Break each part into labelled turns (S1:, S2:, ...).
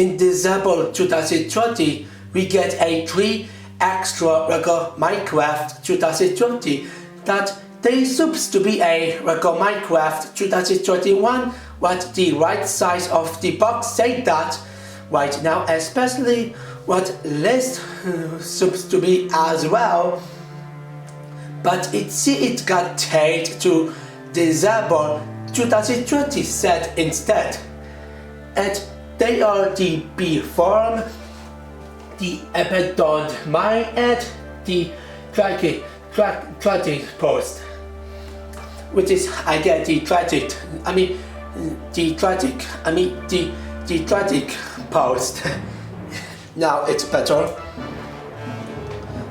S1: in December 2020, we get a 3 extra regular Minecraft 2020 that they supposed to be a regular Minecraft 2021, what the right size of the box say that right now, especially what list supposed to be as well, but it got changed to December 2020 set instead, and they are the B form, the Epidon Mine, and the tracking post, which is again the tragic post. Now it's better.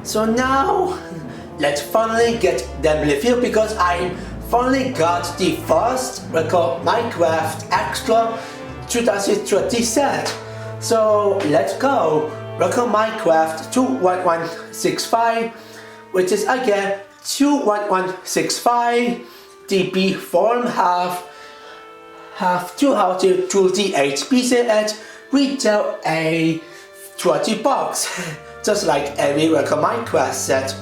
S1: So now let's finally get them reviewed, because I finally got the first record Minecraft Extra 2020 set. So let's go. Record Minecraft 21165, which is again 21165. The B form have 228 pieces and retail a 20 box, just like every record Minecraft set.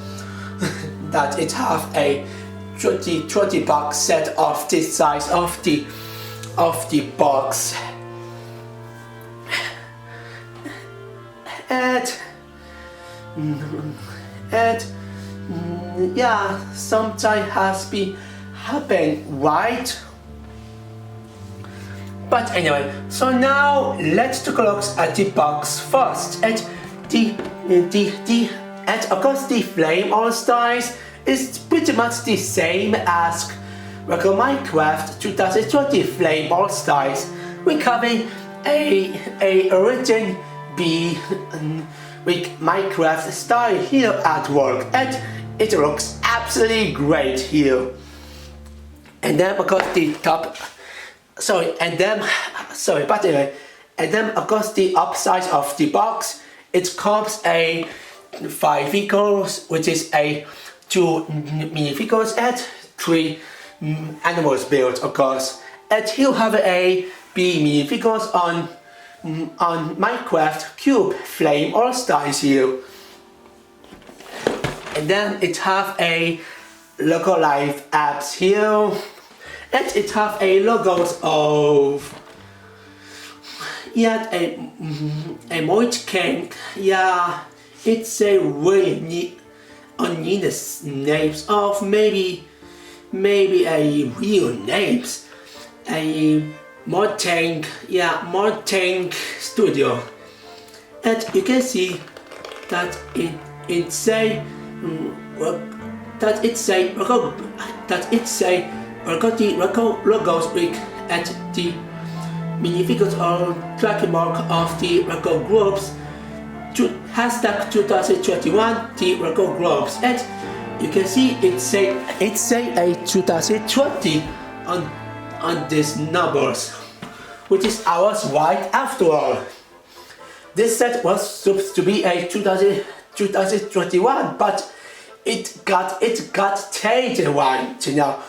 S1: That it have a 20 box set of this size of the box. And yeah, sometimes has been happen, right? But anyway, so now let's take a look at the box first. And and of course the Flame All Stars is pretty much the same as regular Minecraft 2020 Flame All Stars. We copy a origin B with Minecraft style here at work, and it looks absolutely great here. And then of course the top, and then of course the upside of the box, it comes a 5 figures, which is a 2 minifigures and 3 animals built, of course. And you have a B minifigures on Minecraft Cube Flame All Stars here. And then it have a logo live apps here, and it have a logos of a Moit King. Yeah, it's a really neat names of maybe a real names, a Mortank Studio. And you can see that it say logos with at the minifigures or tracking mark of the record groups hashtag 2021 the record groups, and you can see it say a 2020 on these numbers, which is ours right after all. This set was supposed to be a 2021, but it got changed right now.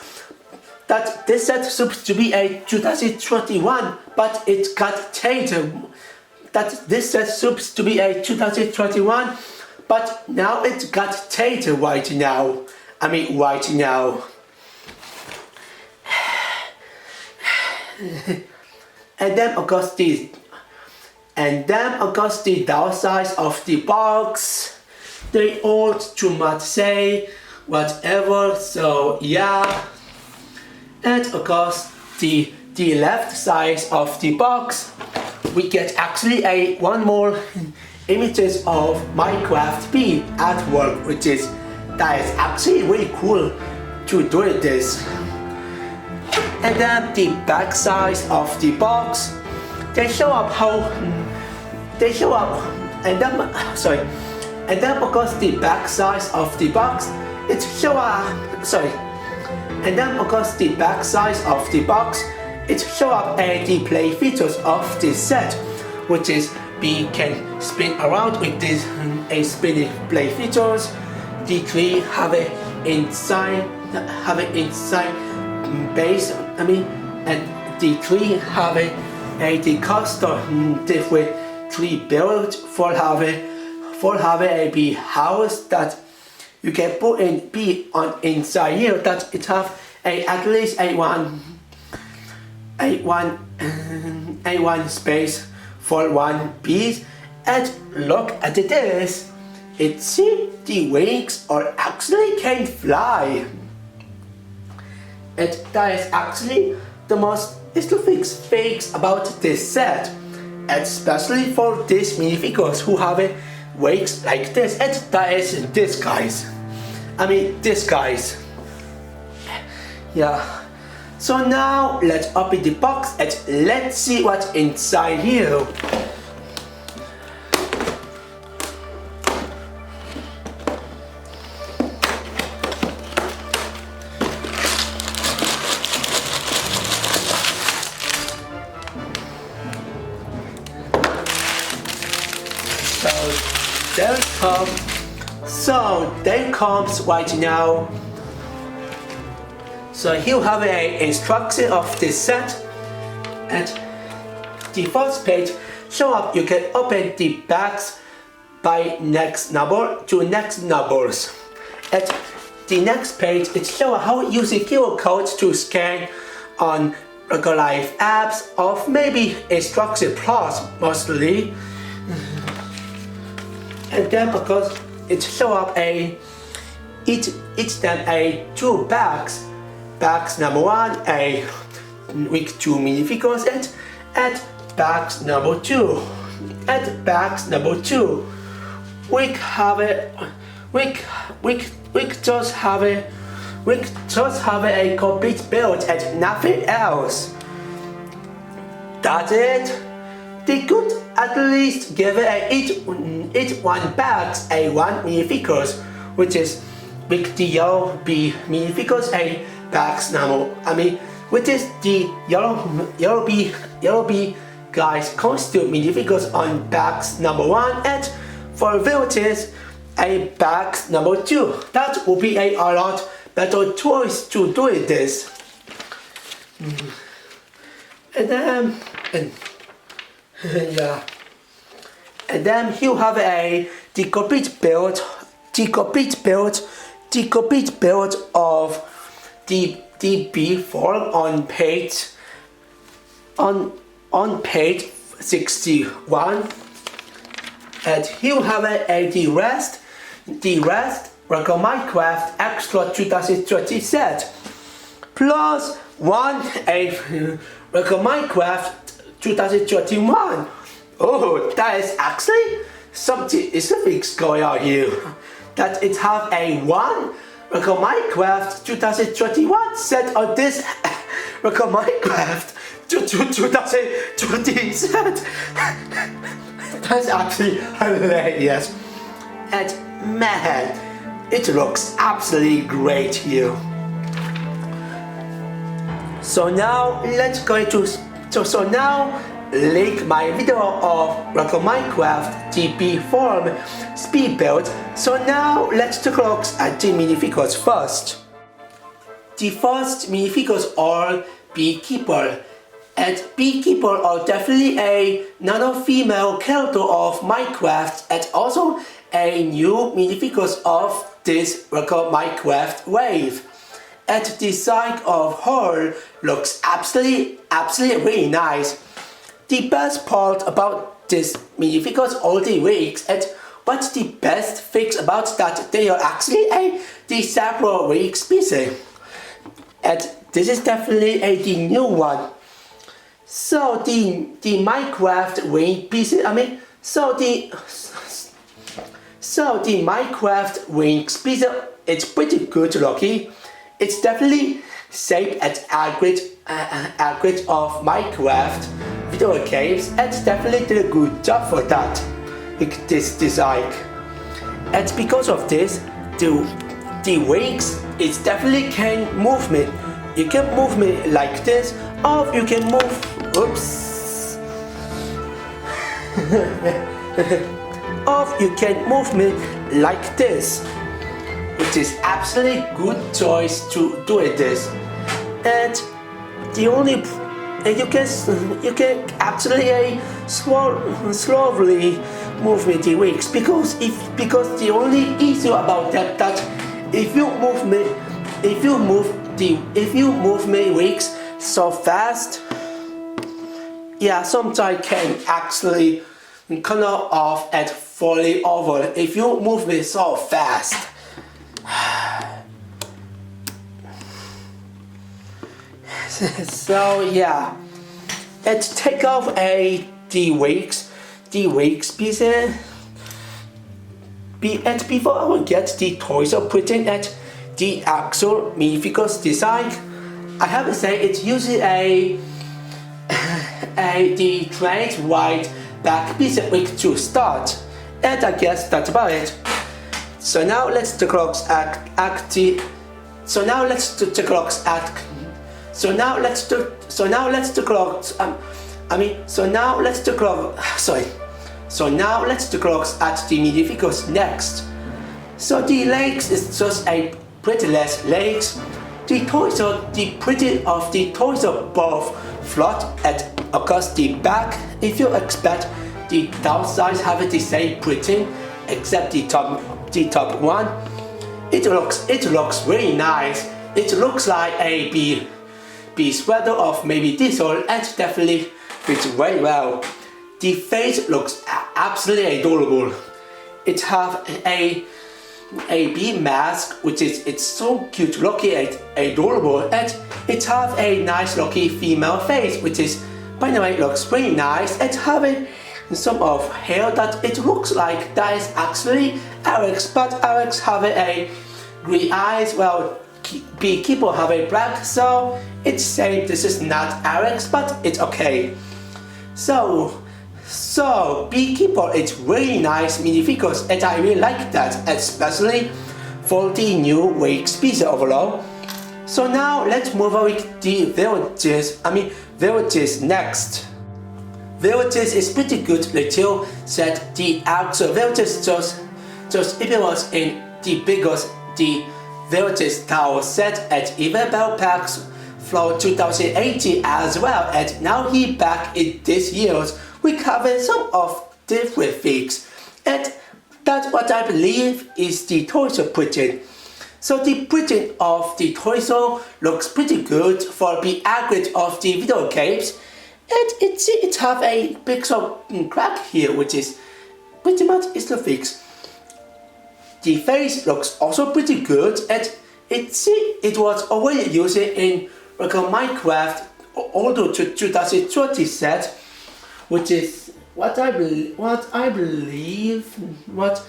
S1: That this set supposed to be a 2021, but it got changed. That this set supposed to be a 2021, but now it got changed right now. Right now. And then of course the downsides of the box, they all too much say whatever, so yeah. And of course the left side of the box, we get actually one more images of Minecraft B artwork, that is actually really cool to do this. And then the back side of the box, they show up and then of course the back side of the box, it show up and then of course the back side of the box, it show up the play features of this set, which is we can spin around with this spinning play features. The tree have it inside base, and the tree have the custom with tree built for having a bee house that you can put in bee on inside here, that it have at least a one space for one bee. And look at this. It seems the wings are actually can fly. And that is actually the most interesting things about this set, especially for these minifigures who have wings like this. And that is this guys. Yeah. So now let's open the box and let's see what's inside here. There comes right now. So here have an instruction of this set, and the first page show up you can open the bags by next number to next numbers. At the next page it show how you use QR codes to scan on regular life apps or maybe Instruction Plus mostly. And then of course it show up each then two bags. Bags number 1 a week 2 minifigures, and bags number 2. At bags number 2 we just have a complete build and nothing else. That's it. They could at least give each one bags a one minifigures, which is with the yellow bee minifigures a bags number. Which is the yellow bee guys costume minifigures on bags number 1, and for villages a bags number 2. That will be a lot better choice to do this. And then yeah. And then you have the complete build of the bee form on page 61. And you have the rest regular Minecraft Extra 2020 set, plus regular Minecraft 2021. Oh, that is actually something going on here. That it have a one regular Minecraft 2021 set on this regular Minecraft 2020 set. That's actually hilarious. And man, it looks absolutely great here. So now let's go to link my video of regular Minecraft GP form speed build. So now let's take a look at the minifigures first. The first minifigures are Beekeeper. And Beekeeper are definitely another female character of Minecraft, and also a new minifigures of this regular Minecraft wave. And the design of her looks absolutely really nice. The best part about this minifigures all the weeks, and what's the best thing about that they are actually the separate wig species. And this is definitely the new one. So the Minecraft wing pieces, so the Minecraft wing species, it's pretty good looking. It's definitely safe and accurate of Minecraft video games, and definitely did a good job for that with this design. And because of this, the wings, it definitely can movement. You can move me like this, or you can move, oops, or you can move me like this, which is absolutely good choice to do this. And the only and you can actually slowly move with the wings, because the only issue about that if you move my wings so fast, yeah, sometimes can actually come off and falling over if you move me so fast. So yeah, and take off the wings pieces. And before I will get the toys or putting at the actual minifigures design, I have to say it's using the straight white back piece wig to start, and I guess that's about it. So now let's take a look at So now let's take a look at the minifigures next. So the legs is just a pretty less legs. The pretty of the toys are both flat and across the back. If you expect the downsides have the same printing, except the top one, it looks really nice. It looks like a bee sweater of maybe diesel, and definitely fits very well. The face looks absolutely adorable. It have a bee mask, which is it's so cute looking and adorable, and it have a nice looking female face, which is, by the way, looks really nice, and having some of hair that it looks like that is actually Alex, but Alex have a green eyes, well, Beekeeper have a black, so it's saying this is not Alex, but it's okay. So Beekeeper, it's really nice minifigures, and I really like that, especially for the new wig piece overall. So now let's move on with the villages next. Villages is pretty good little set. The actual villages just if it was in the biggest the villages tower set at even Bell Packs for 2018 as well, and now he back in this year's we covered some of different things, and that's what I believe is the torso printing. So the printing of the torso looks pretty good for the aggregate of the video games, and it have a big crack here, which is pretty much is the fix. The face looks also pretty good, and it was already used in like a Minecraft Auto 2020 set, which is what I believe what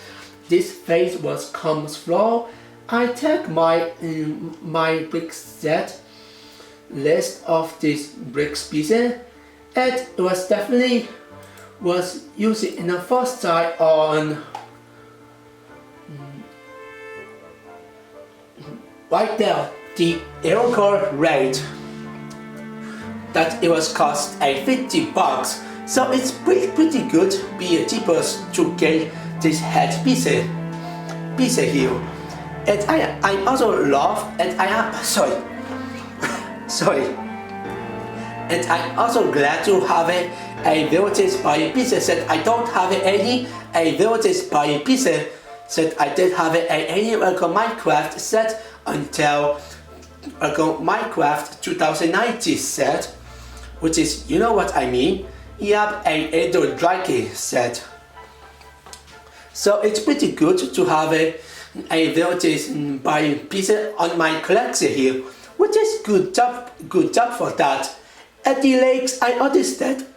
S1: this face comes from. I take my brick set list of these bricks pieces, and it was definitely used in the first time on right there, the Aerocore rate that it was cost a $50. So it's pretty good, be cheapest to get this head piece here. And I also love, and I am sorry, and I'm also glad to have a villages by pieces that I don't have any villages by pieces that I did have any Minecraft set until Minecraft 2019 set, which is, you know what I mean. Yep, a Edo Drake set. So it's pretty good to have a villages by pieces on my collection here, which is good job for that. At the legs, I understand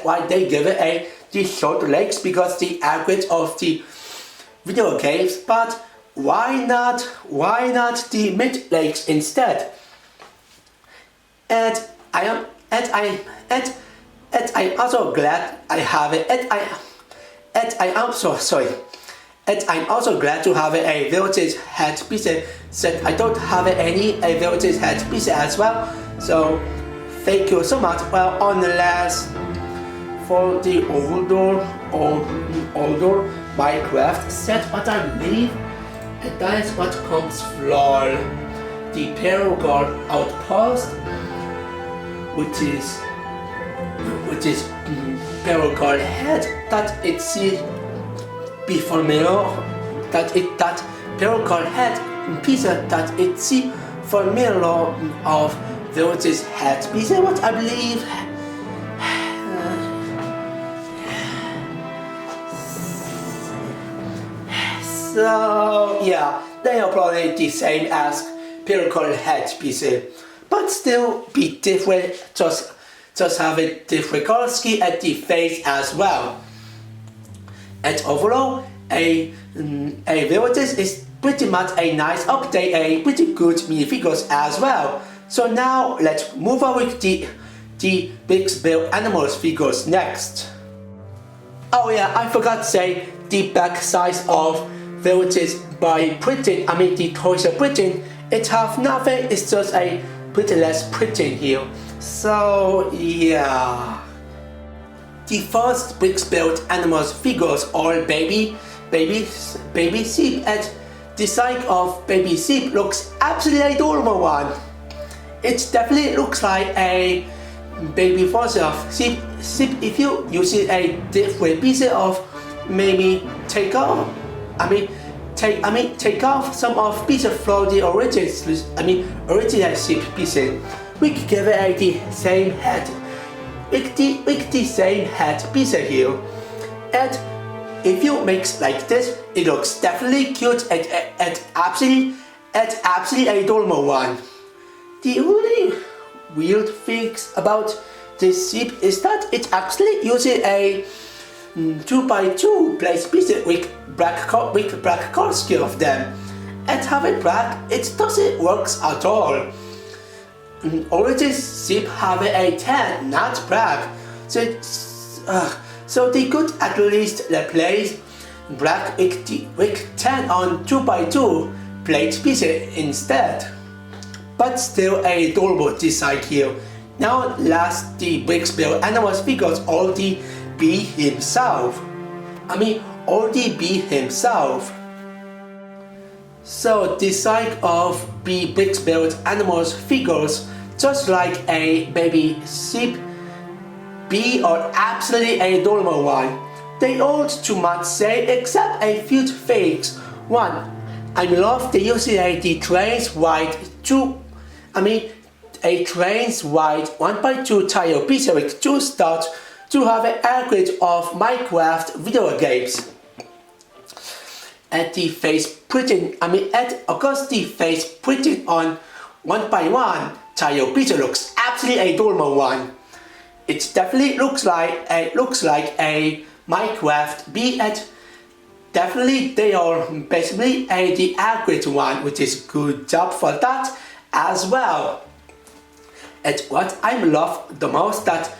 S1: why they give it the short legs, because the average of the video games, but why not the mid legs instead? And I'm also glad I have it, and I'm also glad to have a villages head piece that I don't have any villages head piece as well. So thank you so much. Well, unless for the older Minecraft set, what I believe, and that is what comes from the Paragon Outpost, which is Paragon head that it see be familiar that Paragon head pizza that it see familiar of Velvet's head pizza. What I believe. So yeah, they are probably the same as Paragon head pizza, but still be different. Just have a different color scheme at the face as well. And overall, a Velvet is pretty much a nice update, a pretty good minifigures as well. So now let's move on with the Big Spill Animals figures next. Oh yeah, I forgot to say the back size of Velvet by printing. I mean the toys are printing. It have nothing. It's just a pretty less printing here. So yeah. The first Big Spill Animals figures are baby sheep, and the size of baby sheep looks absolutely adorable one. It definitely looks like a baby version of sheep. If you see a different piece of maybe take off some of pieces from the original sheep pieces. We can give it the same head. With the same head piece here, and if you mix like this, it looks definitely cute and absolutely adorable one. The only weird things about this sheep is that it actually uses a 2x2 place piece with black color scheme of them, and having black, it doesn't work at all. Origin sheep have a 10, not black, so they could at least replace black with 10 on 2x2 plate pieces instead. But still a adorable design here. Now last the Big Spill Animals figures Aldi B himself. So the size of the Big Spill Animals figures, just like a baby sheep, B are absolutely adorable one. They aren't too much say except a few things. One, I love the using the trains wide a trains wide 1x2 tile piece with 2 studs to have an accurate of Minecraft video games. At the face printing, the face printing on 1x1 tile piece looks absolutely adorable one. It definitely looks like a Minecraft B, and definitely they are basically the accurate one, which is good job for that as well. And what I love the most that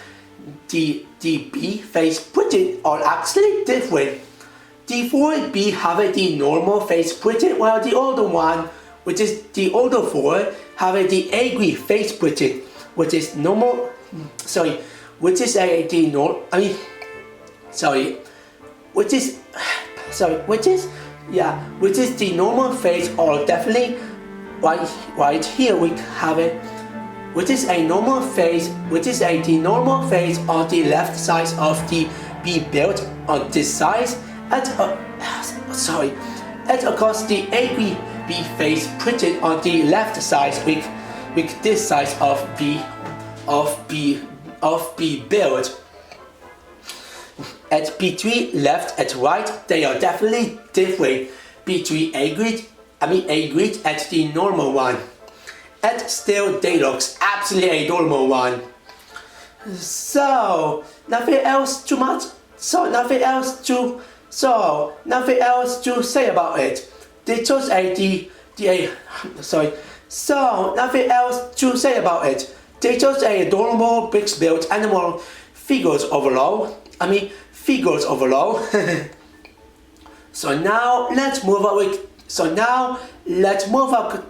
S1: the B face printing are actually different. The 4B have the normal face printing, while the older one, which is the older 4, have the angry face printing, which is normal. Which is the normal face, or definitely right here we have it, which is the normal face on the left side of the B built on this side, and of course the angry B face printed on the left side with this size of B build. And between left and right, they are definitely different between a grid and the normal one. And still they looks absolutely adorable one. So nothing else to say about it. They chose They chose a adorable Big Spill Animal figures overall. So now let's move on. So now let's move on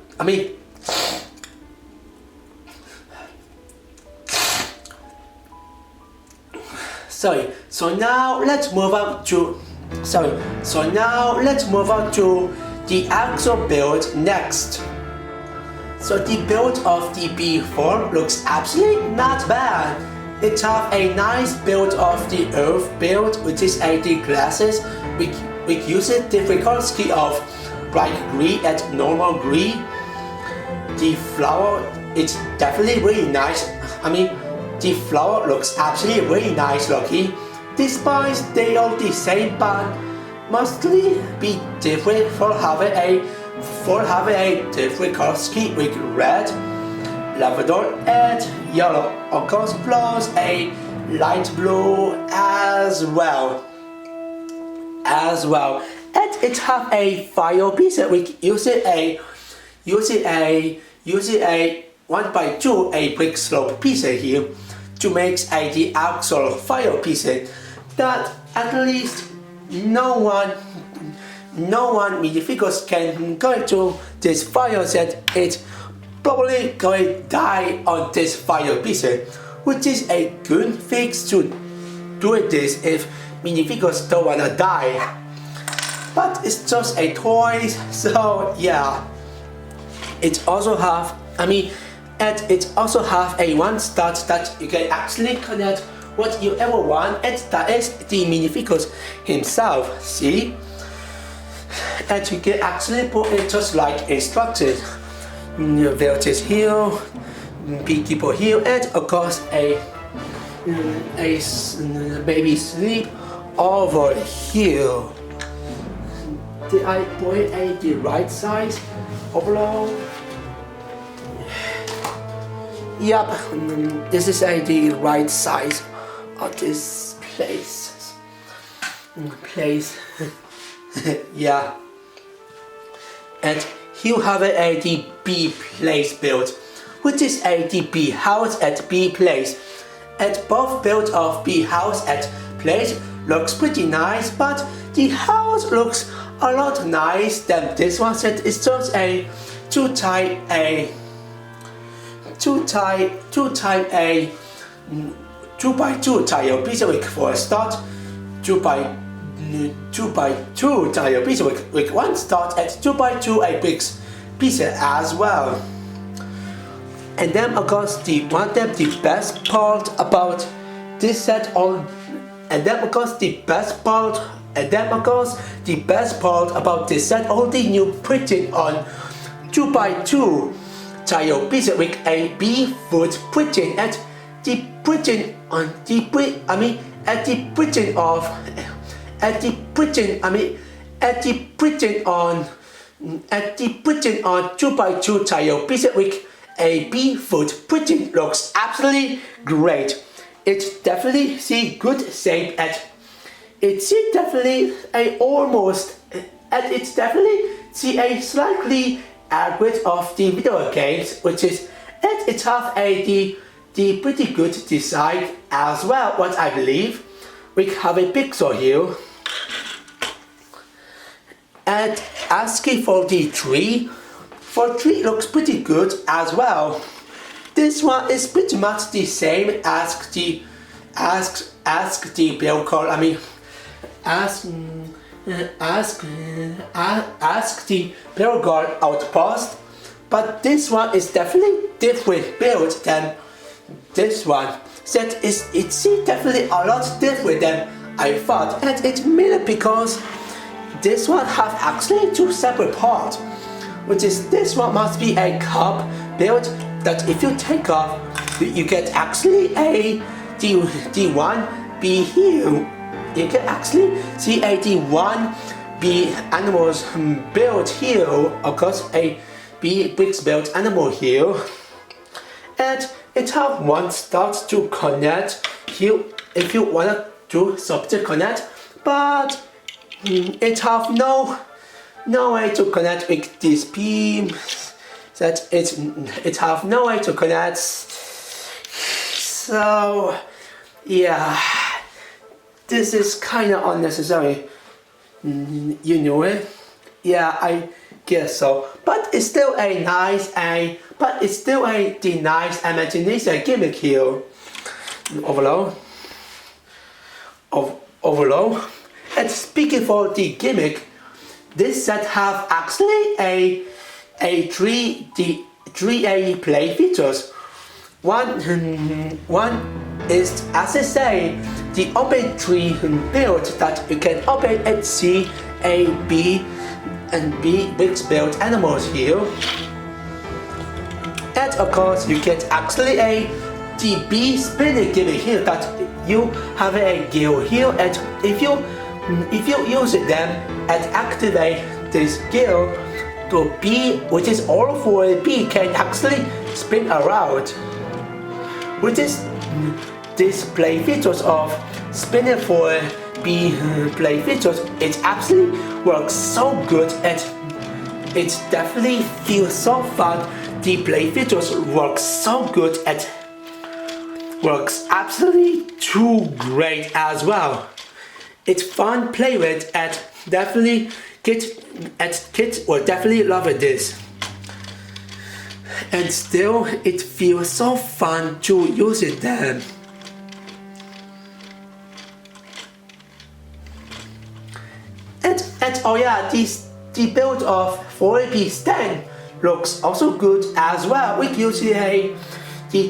S1: to the actual build next. So the build of the B4 looks absolutely not bad. It has a nice build of the Earth build, which is the glasses. We use a difficult ski of bright green and normal green. The flower, it's definitely really nice. I mean, the flower looks absolutely really nice looking. Despite they are the same, but mostly be different for having a different color scheme with red, lavender and yellow. Of course, plus a light blue as well. And it have a fire piece. We using a 1x2 a brick slope piece here to make the actual fire piece that at least no one minifigures can go into this fire set. It's probably going to die on this fire piece, which is a good fix to do this if minifigures don't wanna die. But it's just a toy, so yeah. It also have, and it also have a one start that you can actually connect what you ever want, and that is the minifigures himself. See, and you can actually put it just like instructed. Vertex here, beekeeper here, and of course a baby sleep over here. Did I put the right size overall? Yep, this is the right size of this place. Yeah. And you have the B place built, which is the B house at B place. And both build of B house at place looks pretty nice, but the house looks a lot nice than this one. Set is just a 2x2 tile piece for a start, 2x2 tile piece with one start at 2x2 a bricks piece as well. And then of course the best part about this set all the new printing on 2x2 tile piece with a B foot printing and the printing on 2x2 tile piece with a B foot printing looks absolutely great. It's definitely see good shape and it's definitely it's definitely see a slightly accurate of the video games, which is and it have the pretty good design as well. What I believe we have a pixel here. And asking for the tree. For tree looks pretty good as well. This one is pretty much the same as the build code. Ask the build code outpost. But this one is definitely different build than this one. It's definitely a lot different than I thought, and it's mainly because this one have actually two separate parts, which is this one must be a cup build that if you take off, you get actually a D1B here. You can actually see a D1B animals built here. Of course, a B bricks built animal here, and it have one start to connect here if you wanna do something connect, but it have no way to connect with this beam. That it have no way to connect. So yeah, this is kind of unnecessary. You know it? Yeah, I guess so. But it's still a nice the nice imagination gimmick here. Overall. And speaking for the gimmick, this set have actually a 3D 3 play features. One is, as I say, the open tree build that you can open and see A, B, and B big build animals here. And of course, you get actually the B spinning gimmick here that you have a gear here, and if you use them and activate this gear, the B, which is all for a B, can actually spin around. Which is this play features of spinning for B play features, it actually works so good and it definitely feels so fun. The play features work so good and works absolutely too great as well. It's fun play with and definitely kids will definitely love this. And still it feels so fun to use them. And oh yeah, the build of 4B stand looks also good as well. We use the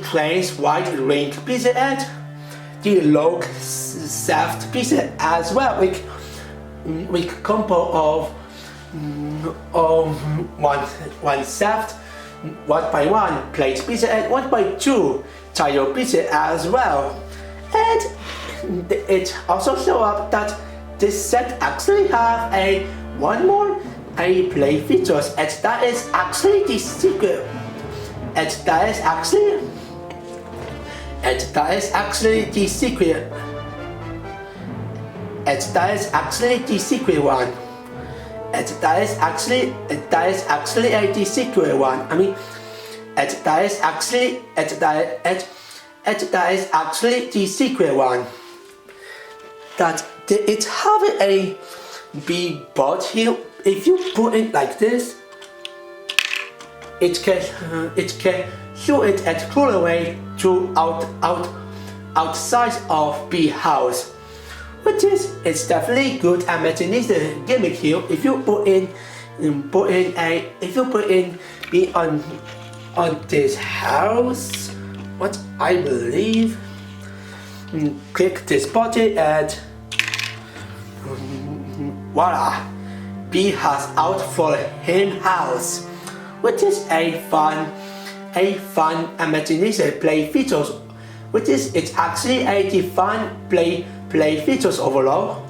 S1: train's white ring piece and the log shaft piece as well. With combo of one shaft, 1x1 plate piece and 1x2 tile piece as well. And it also shows up that this set actually have one more play features, and that is actually the secret. And that is actually the secret. And that is actually the secret one. And that is actually the secret one. I mean, and that is actually the secret one. That it have a big board here. If you put it like this, it can show it at cooler way to outside of B house, which is it's definitely good and imagination gimmick here. If you put in B on this house, what I believe, click this button and voila, B has out for him house, which is a fun imagination play features, which is it's actually a fun play features overall.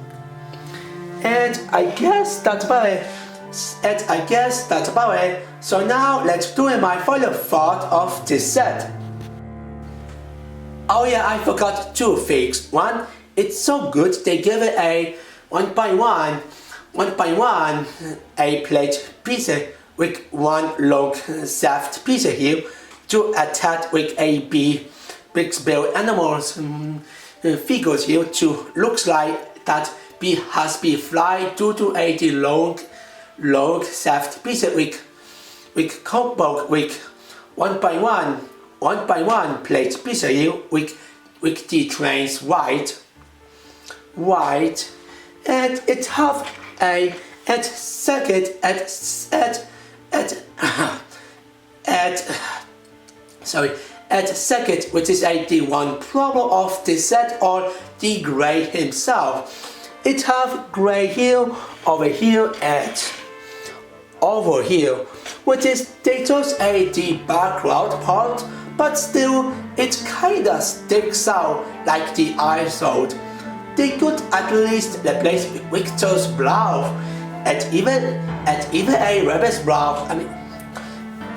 S1: And I guess that's about it. So now let's do my final thought of this set. Oh yeah, I forgot two things. One, it's so good they give it a 1x1 a plate piece with one long shaft piece here to attach with a big build animals figures here to looks like that B has been fly due to a long shaft piece with combo with 1x1 plate piece here with the trains white, and it have a at second, which is the one problem of the set, or the gray himself. It have gray here, over here, and over here, which is they chose the background part, but still it kinda sticks out like the episode. They could at least replace Victor's brow and even a rabbit's brow. I mean,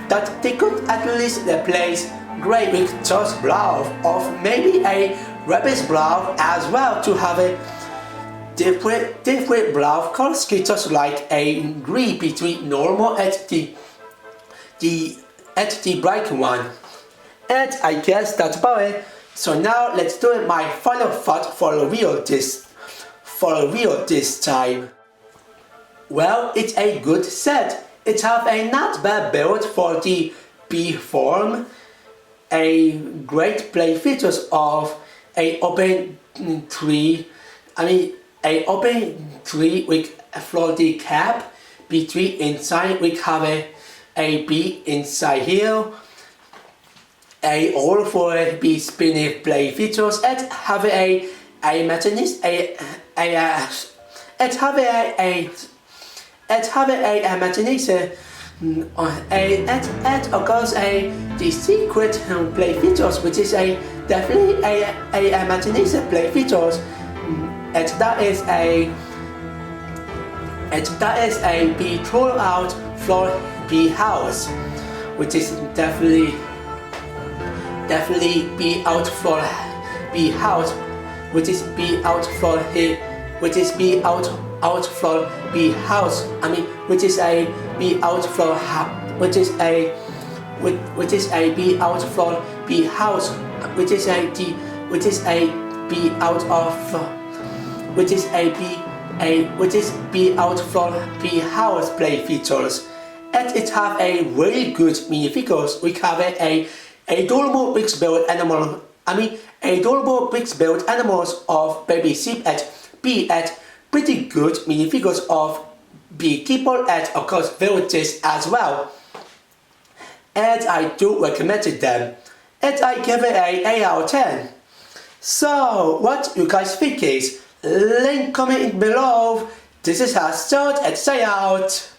S1: that they could at least replace Grey Victor's brow of maybe a rabbit's brow as well, to have a different brow color scheme, just like a green between normal and the bright one. And I guess that's about it. So now let's do my final thought for the real this time. Well, it's a good set. It have a not bad build for the B form, a great play features of a open tree. A open tree with a floaty cap between inside. We have a bee inside here, a all for bee spinning play features, and have a mechanism, and have a mechanism, and of course the secret play features, which is definitely a mechanism play features, and that is a bee throw out for bee house, which is definitely be out for bee house, which is be out for he, which is be out for bee house. I mean, which is a be out for which is a be out for bee house, which is a be out of, which is be out for bee house play features, and it have a very good minifigures. We have a adorable big built animal. I mean, adorable big built animals of baby sheep and bee, and pretty good minifigures of beekeeper, and of course villages as well. And I do recommend them, and I give it a 8 out of 10. So what you guys think is? Link comment below. This is how short and say out.